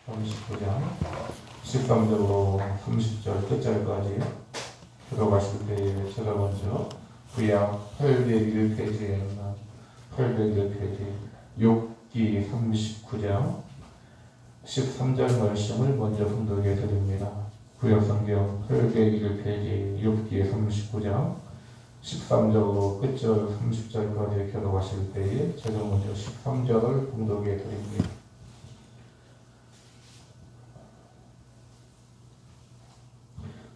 39장 13절로 30절 끝절까지 들어가실 때에 제가 먼저 구약 801페이지에 있는 801페이지 욥기 39장 13절 말씀을 먼저 분독해 드립니다. 구약성경 801페이지 욥기 39장 13절로 끝절 30절까지 들어가실 때에 제가 먼저 13절을 분독해 드립니다.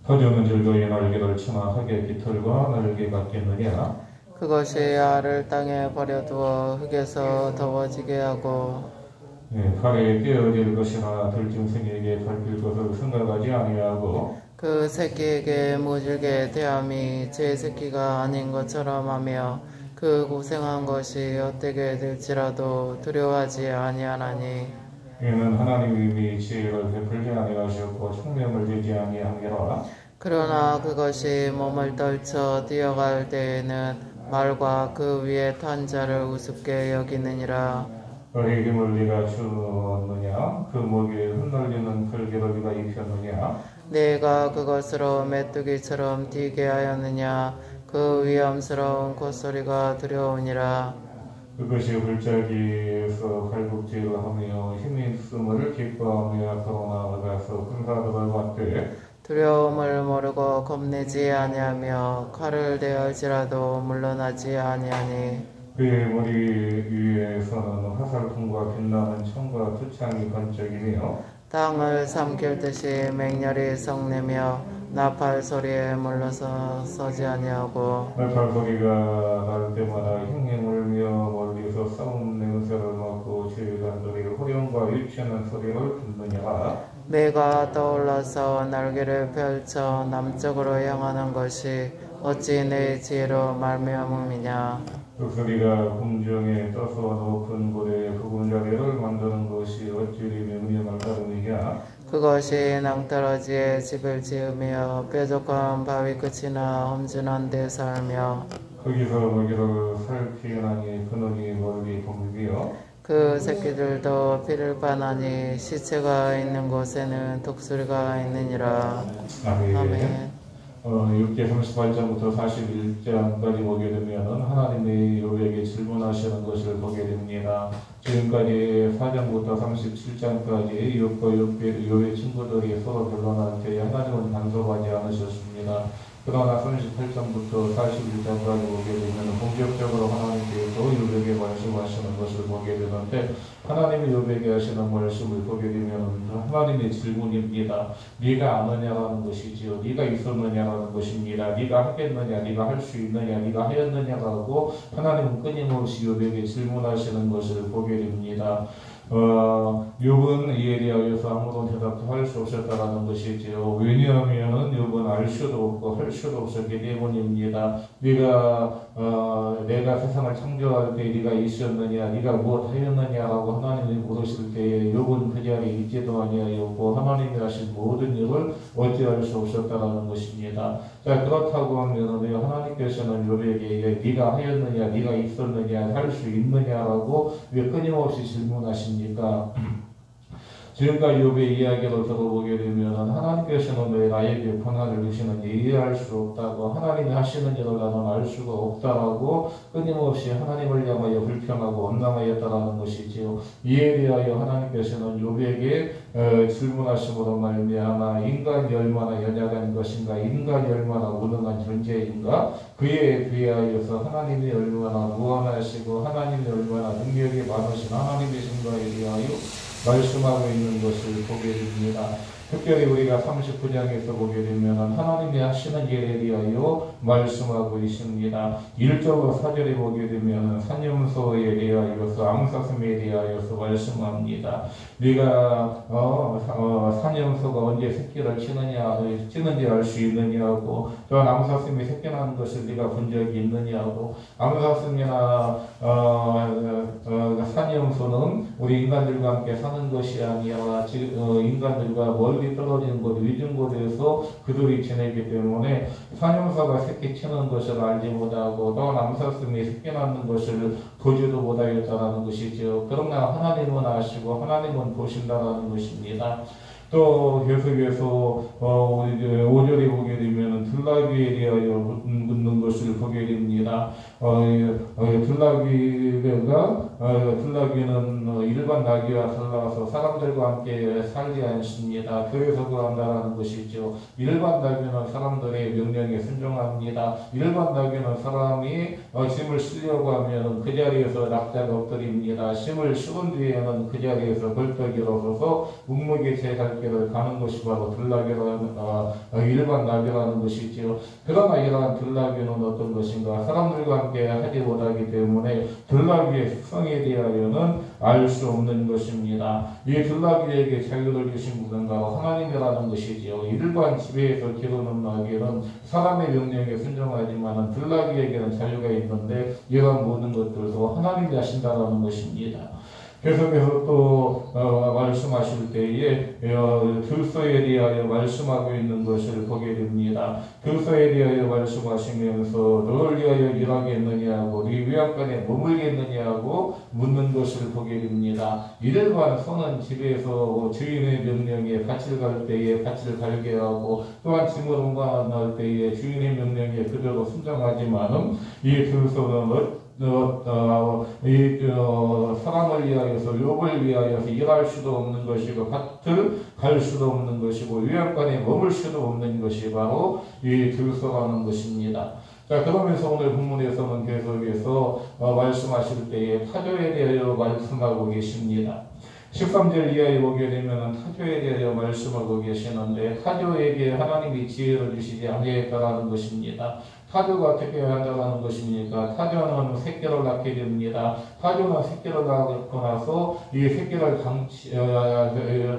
터주는 즐거이 날개를 치나 흙의 깃털과 날개 같겠느냐. 그것이 알을 땅에 버려두어 흙에서 더워지게 하고 팔에 떼어질 것이나 들짐승에게 밟힐 것을 생각하지 아니하고 그 새끼에게 모질게 대함이 제 새끼가 아닌 것처럼 하며 그 고생한 것이 헛되게 될지라도 두려워하지 아니하나니 이는 하나님이 지혜를 베풀지 아니하셨고 총명을 주지 아니하니라. 그러나 그것이 몸을 떨쳐 뛰어갈 때에는 말과 그 위에 탄 자를 우습게 여기느니라. 너희 힘을 네가 주었느냐? 그 목에 흩날리는 글개를 네가 입혔느냐? 내가 그것으로 메뚜기처럼 뛰게 하였느냐? 그 위험스러운 콧소리가 두려우니라. 그것이 골짜기에서 갈국질하며 힘이 있음을 기뻐하며 그러나 가서 군사들을 맞되 두려움을 모르고 겁내지 아니하며 칼을 대할지라도 물러나지 아니하니 그의 머리 위에서는 화살통과 빛나는 총과 투창이 번쩍이며 땅을 삼킬 듯이 맹렬히 성내며 나팔 소리에 물러서 서지 아니하고 나팔 소리가 날 때마다 힝힝 울며 멀리서 싸움 냄새를 맡고 지휘관들이 호령과 유치하는 소리를 듣느니라. 매가 떠올라서 날개를 펼쳐 남쪽으로 향하는 것이 어찌 내 지혜로 말미암음이냐. 그 소리가 공중에 떠서 높은 곳에 굵은 자리를 만드는 것이 어찌 명령을 따르느냐. 그것이 낭떠러지에 집을 지으며 뾰족한 바위 끝이나 험준한 데 살며 거기서 먹이를 살피나니 그놈이 멀리 공비며 그 새끼들도 피를 빠나니 시체가 있는 곳에는 독수리가 있느니라. 아멘. 6개 38장부터 41장까지 보게 되면 하나님의 욥에게 질문하시는 것을 보게 됩니다. 지금까지 4장부터 37장까지 욥과 욥의 친구들이 서로 변론할 때 하나님은 간섭하지 않으셨습니다. 그러나 38장부터 41장까지 보게 되면 본격적으로 하나님께서 욥에게 말씀하시는 것을 보게 되는데 하나님이 욥에게 하시는 말씀을 보게 되면 하나님의 질문입니다. 네가 아느냐라는 것이지요. 네가 있었느냐라는 것입니다. 네가 하겠느냐, 네가 할 수 있느냐, 네가 하였느냐라고 하나님은 끊임없이 욥에게 질문하시는 것을 보게 됩니다. 욥은 이에 대하여서 아무런 대답도 할 수 없었다라는 것이지요. 왜냐하면 욥은 알 수도 없고 할 수도 없었기 때문입니다. 내가 세상을 창조할 때 네가 있었느냐, 네가 무엇하였느냐라고 하나님이 물으실 때에 욥은 그 자리에 있지도 아니하였고 하나님이 하신 모든 일을 어찌할 수 없었다라는 것입니다. 자, 그렇다고 하면 왜 하나님께서는 욥에게 네가 하였느냐, 네가 있었느냐, 할 수 있느냐라고 왜 끊임없이 질문하십니까? 지금까지 욥의 이야기를 들어보게 되면 하나님께서는 왜 나에게 고난을 주시는지 이해할 수 없다고 하나님이 하시는 일을 나는 알 수가 없다라고 끊임없이 하나님을 향하여 불평하고 원망하였다라는 것이지요. 이에 대하여 하나님께서는 욥에게 질문하심으로 말미암아 인간이 얼마나 연약한 것인가, 인간이 얼마나 무능한 존재인가, 그에 비하여서 하나님이 얼마나 무한하시고 하나님이 얼마나 능력이 많으신 하나님이신가에 대하여 말씀하고 있는 것을 보게 됩니다. 특별히 우리가 39장에서 보게 되면 하나님이 하시는 일에 대하여 말씀하고 있습니다. 1절과 4절에 보게 되면 산염소에 대하여서 암사슴에 대하여서 말씀합니다. 네가 산염소가 언제 새끼를 치는지 알 수 있느냐고, 또한 암사슴이 새끼 나는 것을 네가 본 적이 있느냐고. 암사슴이나 산염소는 우리 인간들과 함께 사는 것이 아니라 인간들과 멀리 멀리 떨어진 곳, 위중 곳에서 그들이 지내기 때문에 산용사가 새끼 치는 것을 알지 못하고 또 남사슴이 새끼 낳는 것을 보지도 못하였다라는 것이죠. 그러나 하나님은 아시고 하나님은 보신다라는 것입니다. 또 계속해서 5절에 보게 되면 들나귀에 대하여 묻는 것을 보게 됩니다. 들나귀는 일반 나귀와 달라서 사람들과 함께 살지 않습니다. 그래서 그런다라는 것이죠. 일반 나귀는 사람들의 명령에 순종합니다. 일반 나귀는 사람이 짐을 쓰려고 하면 그 자리에서 납작 엎드립니다. 짐을 씌운 뒤에는 그 자리에서 벌떡 일어서서 묵묵히 제 갈 길을 가는 것이 바로 일반 나귀라는 것이지요. 그러나 이러한 들나귀는 어떤 것인가? 사람들과 함께 하지 못하기 때문에 들나귀의 특성에 대하여는 알 수 없는 것입니다. 이 들나귀에게 자유를 주신 분은 바로 하나님이라는 것이지요. 일반 집에서 기르는 나귀는 사람의 명령에 순종하지만 들나귀에게는 자유가 있는데 이러한 모든 것들도 하나님이 하신다라는 것입니다. 계속해서 또 말씀하실 때에 들소에 대하여 말씀하고 있는 것을 보게 됩니다. 들소에 대하여 말씀하시면서 너를 위하여 일하겠느냐고 네 위안간에 머물겠느냐고 묻는 것을 보게 됩니다. 일반 소는 집에서 주인의 명령에 밭을 갈 때에 밭을 갈게 하고 또한 짐을 운반할 때에 주인의 명령에 그대로 순종하지만은 이 들소는 사람을 위하여서 욥을 위하여서 일할 수도 없는 것이고 밭을 갈 수도 없는 것이고 위안간에 머물 수도 없는 것이 바로 이 들소라는 것입니다. 자, 그러면서 오늘 본문에서는 계속해서 말씀하실 때에 타조에 대하여 말씀하고 계십니다. 13절 이하에 보게 되면 타조에 대하여 말씀하고 계시는데 타조에게 하나님이 지혜를 주시지 아니했다라는 것입니다. 타조가 어떻게 한다는 것입니까? 타조는 새끼를 낳게 됩니다. 타조는 새끼를 낳고 나서 이 새끼를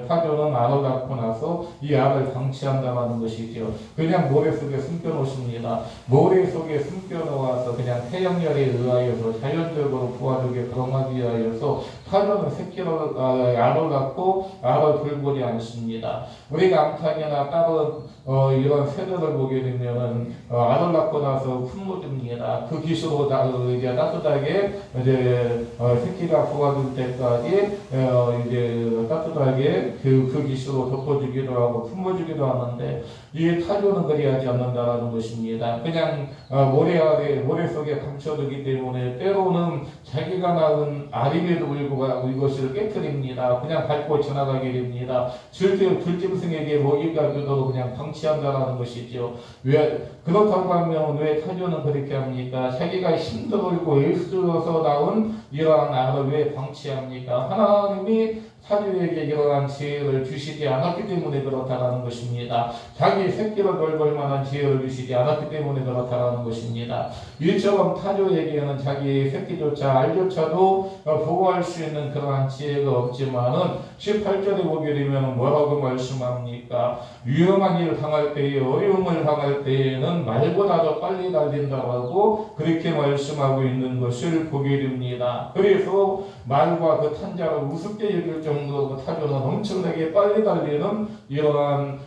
타조는 알을 낳고 나서 이 알을 방치한다는 것이죠. 그냥 모래 속에 숨겨 놓습니다. 모래 속에 숨겨 놓아서 그냥 태양열에 의하여서 자연적으로 부화되게 그러하기 위하여서 타조는 새끼를 알을 낳고 알을 돌보지 않습니다. 우리가 암탉이나 다른 이런 새들을 보게 되면은 알을 낳고 나서 품어줍니다. 그 기수로 이제 따뜻하게 이제 새끼가 부화될 때까지 이제 따뜻하게 그 기수로 덮어주기도 하고 품어주기도 하는데 이 타조는 그리하지 않는다라는 것입니다. 그냥 모래 속에 감춰두기 때문에 때로는 자기가 낳은 알임에도 불구하고 이것을 깨뜨립니다. 그냥 밟고 지나가게 됩니다. 들짐승에게 먹이가 되도록 그냥 방치한다라는 것이죠. 왜 그렇다고 하면 왜 타조는 그렇게 합니까? 자기가 힘들고 애쓰어서 낳은 이러한 알을 왜 방치합니까? 하나님이 타조에게 이러한 지혜를 주시지 않았기 때문에 그렇다라는 것입니다. 자기 새끼를 돌볼 만한 지혜를 주시지 않았기 때문에 그렇다라는 것입니다. 이처럼 타조에게는 자기 새끼조차 알조차도 보호할 수 있는 그러한 지혜가 없지만은 18절에 보게 되면 뭐라고 말씀합니까? 위험한 일을 당할 때에 어려움을 당할 때에는 말보다도 빨리 달린다고 그렇게 말씀하고 있는 것을 보게 됩니다. 그래서 말과 그 탄자를 우습게 여길 정도로 타조는 엄청나게 빨리 달리는 이러한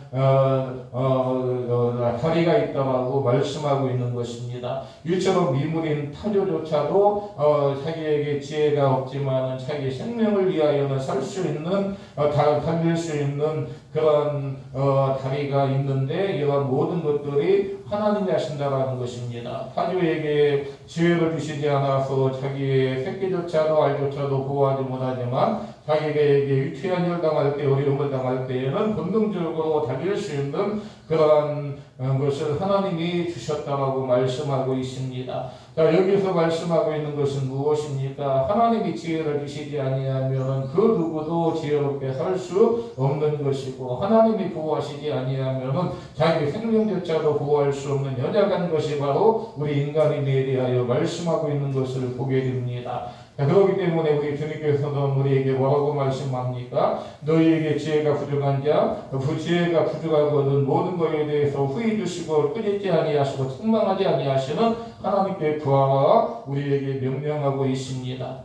다리가 있다고 말씀하고 있는 것입니다. 이처럼 미물인 타조조차도 자기에게 지혜가 없지만 자기 생명을 위하여는 살 수 있는 달릴 수 있는 그런 다리가 있는데 이런 모든 것들이 하나님이 하신다라는 것입니다. 타조에게 지혜를 주시지 않아서 자기의 새끼조차도 알조차도 보호하지 못하지만 자기에게 위태한 일 당할 때 어려움을 당할 때에는 본능적으로 달릴 수 있는 그러한 것을 하나님이 주셨다라고 말씀하고 있습니다. 자, 여기서 말씀하고 있는 것은 무엇입니까? 하나님이 지혜를 주시지 아니하면 그 누구도 지혜롭게 살 수 없는 것이고 하나님이 보호하시지 아니하면 자기 생명조차도 보호할 수 없는 연약한 것이 바로 우리 인간임에 대하여 말씀하고 있는 것을 보게 됩니다. 그렇기 때문에 우리 주님께서는 우리에게 뭐라고 말씀합니까? 너희에게 지혜가 부족한 자, 지혜가 부족하거든 모든 것에 대해서 후히 주시고 끊이지 아니하시고 책망하지 아니하시는 하나님께 구하라 우리에게 명령하고 있습니다.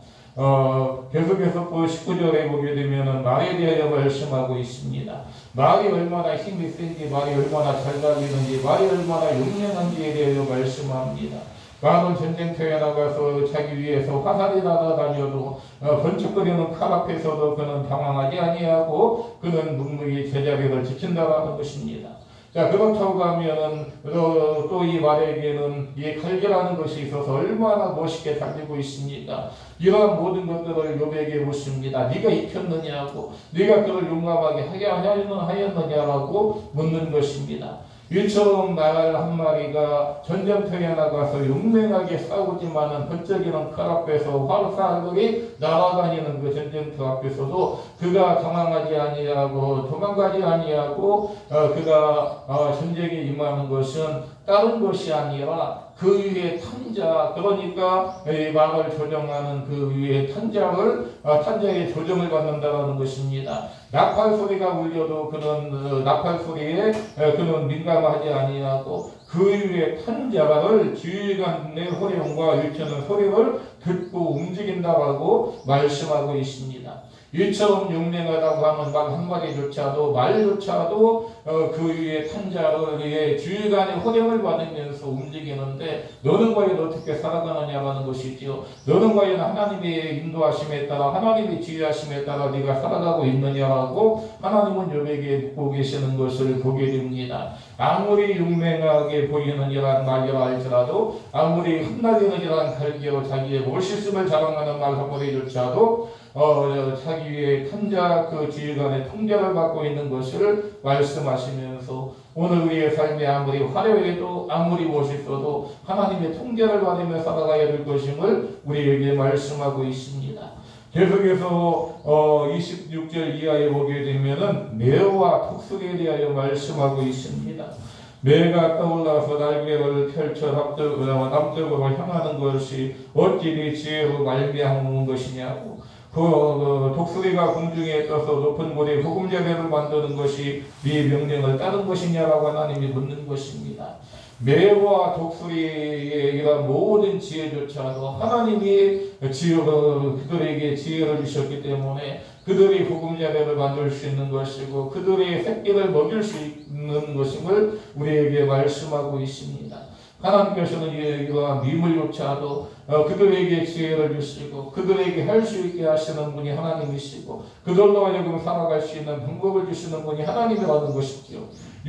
계속해서 또 19절에 보게 되면은 말에 대하여 말씀하고 있습니다. 말이 얼마나 힘이 센지, 말이 얼마나 잘 달리는지, 말이 얼마나 용맹한지에 대하여 말씀합니다. 말은 전쟁터에 나가서 자기 위해서 화살이 날아다녀도 번쩍거리는 칼 앞에서도 그는 당황하지 아니하고 그는 묵묵히 제자리를 지킨다라는 것입니다. 자, 그렇다고 하면은 또 이 말에게는 이 칼기라는 것이 있어서 얼마나 멋있게 달리고 있습니까? 이러한 모든 것들을 욥에게 묻습니다. 네가 익혔느냐고, 네가 그를 용감하게 하였느냐라고 묻는 것입니다. 이처럼 말 한 마리가 전쟁터에 나가서 용맹하게 싸우지만은 번쩍이는 칼 앞에서 화살들이 날아다니는 그 전쟁터 앞에서도 그가 당황하지 아니하고 도망가지 아니하고 그가 전쟁에 임하는 것은 다른 것이 아니라 그 위에 탄자, 그러니까 이 말을 조정하는 그 위에 탄자의 조정을 받는다라는 것입니다. 나팔 소리가 울려도 그는 나팔 소리에 그는 민감하지 아니하고 그 위에 탄자를 지휘관의 호령과 일치하는 소리를 듣고 움직인다라고 말씀하고 있습니다. 이처럼 용맹하다고 하는 말 한마디조차도 말조차도 그 위에 탄자를 위해 지휘관의 호령을 받으면서 움직이는데 너는 과연 어떻게 살아가느냐라는 것이지요. 너는 과연 하나님의 인도하심에 따라 하나님의 지휘하심에 따라 네가 살아가고 있느냐라고 하나님은 욥에게 묻고 계시는 것을 보게 됩니다. 아무리 용맹하게 보이는 이러한 말이라 할지라도 아무리 흩날리는 이러한 갈기로 자기의 멋있음을 자랑하는 말 한마디조차도 자기 위에 탄자 그 지휘관의 통제를 받고 있는 것을 말씀하시면서 오늘 우리의 삶이 아무리 화려해도 아무리 멋있어도 하나님의 통제를 받으며 살아가야 될 것임을 우리에게 말씀하고 있습니다. 계속해서 26절 이하에 보게 되면은 매와 톡술에 대하여 말씀하고 있습니다. 매가 떠올라서 날개를 펼쳐 남쪽으로 향하는 것이 어찌 네 지혜로 말미암은 것이냐고. 독수리가 공중에 떠서 높은 곳에 보금자리를 만드는 것이 네 명령을 따른 것이냐라고 하나님이 묻는 것입니다. 매와 독수리의 이런 모든 지혜조차도 하나님이 그들에게 지혜를 주셨기 때문에 그들이 보금자리를 만들 수 있는 것이고 그들의 새끼를 먹일 수 있는 것임을 우리에게 말씀하고 있습니다. 하나님께서는 이러한 미물조차도 그들에게 지혜를 주시고 그들에게 할 수 있게 하시는 분이 하나님이시고 그들로 하여금 살아갈 수 있는 방법을 주시는 분이 하나님이라는 것이지요.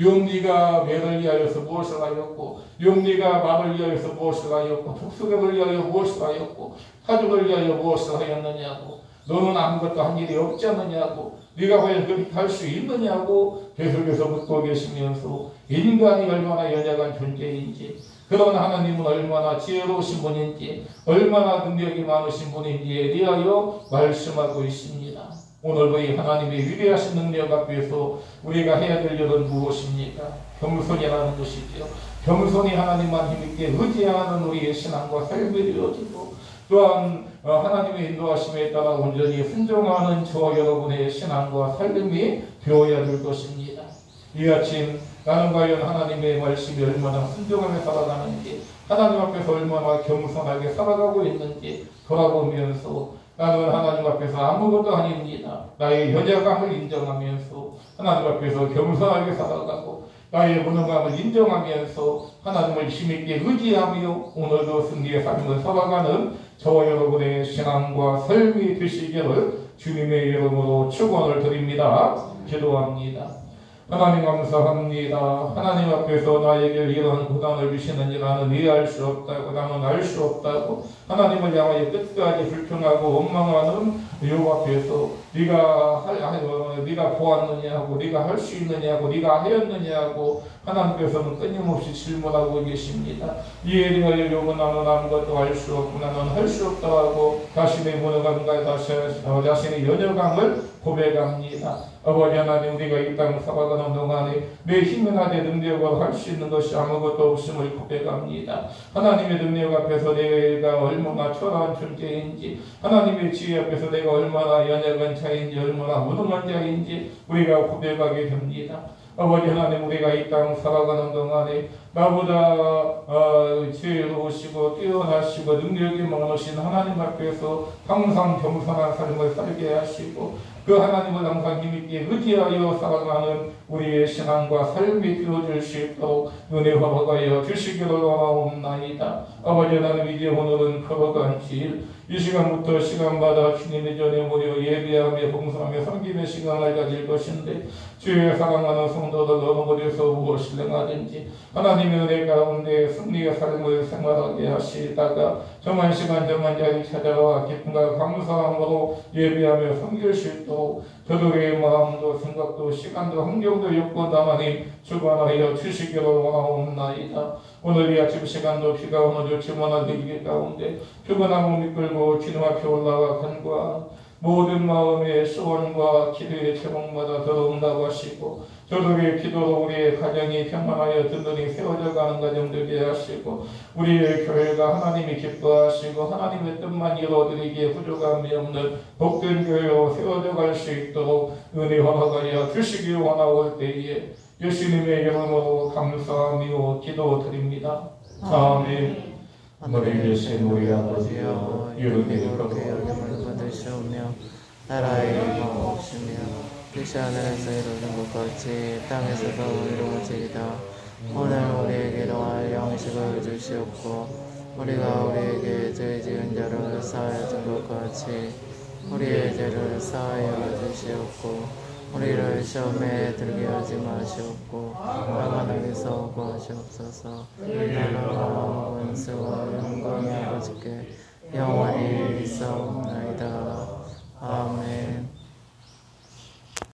용리가 매를 위하여서 무엇을 하였고 용리가 말을 위하여서 무엇을 하였고 독수리를 위하여 무엇을 하였고 타죽을 위하여 무엇을 하였느냐고 너는 아무것도 한 일이 없지 않느냐고 네가 과연 그렇게 할 수 있느냐고 계속해서 묻고 계시면서 인간이 얼마나 연약한 존재인지 그런 하나님은 얼마나 지혜로우신 분인지 얼마나 능력이 많으신 분인지에 대하여 말씀하고 있습니다. 오늘 이 하나님의 위대하신 능력 앞에서 우리가 해야 될 일은 무엇입니까? 겸손이라는 것이죠. 겸손히 하나님만 힘있게 의지하는 우리의 신앙과 삶이 되어지고 또한 하나님의 인도하심에 따라 온전히 순종하는 저와 여러분의 신앙과 삶이 되어야 될 것입니다. 이 아침 나는 과연 하나님의 말씀이 얼마나 순종하며 살아가는지 하나님 앞에서 얼마나 겸손하게 살아가고 있는지 돌아보면서 나는 하나님 앞에서 아무것도 아닙니다. 나의 연약함을 인정하면서 하나님 앞에서 겸손하게 살아가고 나의 무능함을 인정하면서 하나님을 힘있게 의지하며 오늘도 승리의 삶을 살아가는 저와 여러분의 신앙과 삶이 되시기를 주님의 이름으로 축원을 드립니다. 기도합니다. 하나님 감사합니다. 하나님 앞에서 나에게 이런 고난을 주시는지 나는 이해할 수 없다고 나는 알 수 없다고 하나님을 향하여 끝까지 불평하고 원망하는 욥 앞에서 네가 보았느냐고 네가 할 수 있느냐고 네가 하였느냐고 하나님께서는 끊임없이 질문하고 계십니다. 이에 대하여 욥은 나는 아무것도 알 수 없고 나는 할 수 없다고 자신의 무능함과 자신의 연약함을 고백합니다. 아버지 하나님, 우리가 이 땅 살아가는 동안에 내 힘이나 내 능력으로 할 수 있는 것이 아무것도 없음을 고백합니다. 하나님의 능력 앞에서 내가 얼마나 초라한 존재인지, 하나님의 지혜 앞에서 내가 얼마나 연약한 자인지, 얼마나 무능한 자인지 우리가 고백하게 됩니다. 아버지 하나님, 우리가 이 땅 살아가는 동안에 나보다 지혜로우시고 뛰어나시고 능력이 많으신 하나님 앞에서 항상 겸손한 삶을 살게 하시고 그 하나님을 항상 힘있게 의지하여 살아가는 우리의 신앙과 삶이 되어줄 수 있도록 은혜 허락하여 주시기를 원하옵나이다. 아버지 하나님, 이제 오늘은 걸어간 길 이 시간부터 시간마다 주님의 전에 모여 예배하며 봉사하며 섬기는 시간을 가질 것인데 주의 사랑하는 성도들 어느 곳에서 무엇을 행하든지 하나님의 은혜 가운데 승리의 삶을 생활하게 하시다가 정한 시간 정한 자리 찾아와 기쁨과 감사함으로 예배하며 섬길 수 있도록 저들의 마음도 생각도 시간도 환경도 욕구도 하나님 주관하여 주시기를 원하옵나이다. 오늘 이 아침 시간도 비가 오는 좋지만한 위기 가운데 피곤한 몸 이끌고 주님 앞에 올라와 간구한 모든 마음의 소원과 기도의 제목마다 들어온다고 하시고 저들의 기도로 우리의 가정이 평안하여 든든히 세워져 가는 가정 되게 하시고 우리의 교회가 하나님이 기뻐하시고 하나님의 뜻만 이루어드리기에 부족함이 없는 복된 교회로 세워져 갈 수 있도록 은혜 허락하여 주시기 원하올 때에 예수님의 이름으로 감사하며 기도드립니다. 아멘. 하늘에 계신 우리 아버지여, 이름이 거룩하게 여김을 받으시오며 나라의 마옵시며 뜻이 하늘에서 이루어진 것 같이 땅에서도 이루어지이다. 오늘 우리에게 일용할 양식을 주시옵고 우리가 우리에게 죄 지은 자를 사하여 준 것 같이 우리의 죄를 사하여 주시옵고 우리를 시험에 들게 하지 마시옵고 나만에게서 구하시옵소서. 나라와 권세와 영광이 아버지께 영원히 있사옵나이다. 아멘.